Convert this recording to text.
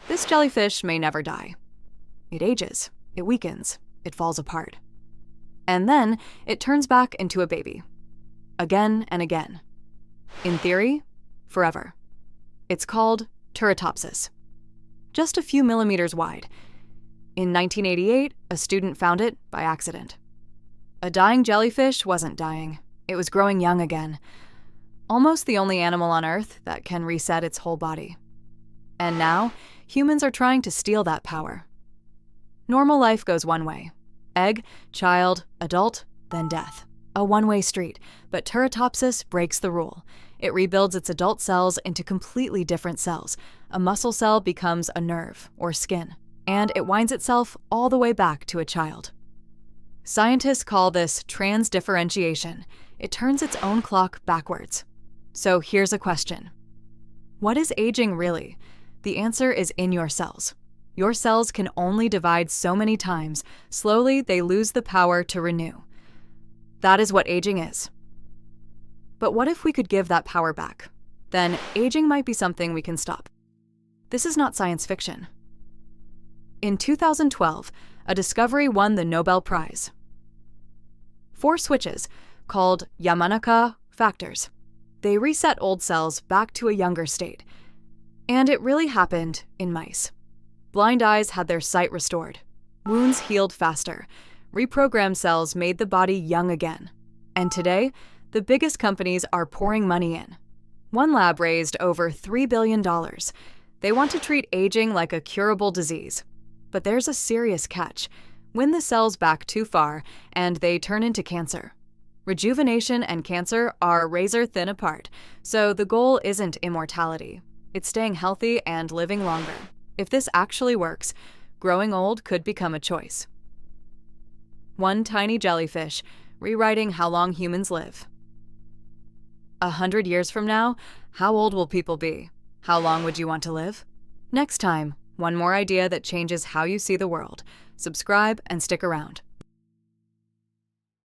This jellyfish may never die. It ages, it weakens, it falls apart. And then it turns back into a baby. Again and again. In theory, forever. It's called Turritopsis. Just a few millimeters wide. In 1988, a student found it by accident. A dying jellyfish wasn't dying. It was growing young again. Almost the only animal on Earth that can reset its whole body. And now, humans are trying to steal that power. Normal life goes one way. Egg, child, adult, then death. A one-way street, but Turritopsis breaks the rule. It rebuilds its adult cells into completely different cells. A muscle cell becomes a nerve or skin, and it winds itself all the way back to a child. Scientists call this transdifferentiation. It turns its own clock backwards. So here's a question. What is aging really? The answer is in your cells. Your cells can only divide so many times. Slowly, they lose the power to renew. That is what aging is. But what if we could give that power back? Then aging might be something we can stop. This is not science fiction. In 2012, a discovery won the Nobel Prize. 4 switches, called Yamanaka factors. They reset old cells back to a younger state. And it really happened in mice. Blind eyes had their sight restored. Wounds healed faster. Reprogrammed cells made the body young again. And today, the biggest companies are pouring money in. One lab raised over $3 billion. They want to treat aging like a curable disease. But there's a serious catch. Win the cells back too far, and they turn into cancer. Rejuvenation and cancer are razor-thin apart, so the goal isn't immortality. It's staying healthy and living longer. If this actually works, growing old could become a choice. One tiny jellyfish, rewriting how long humans live. 100 years from now, how old will people be? How long would you want to live? Next time, one more idea that changes how you see the world. Subscribe and stick around.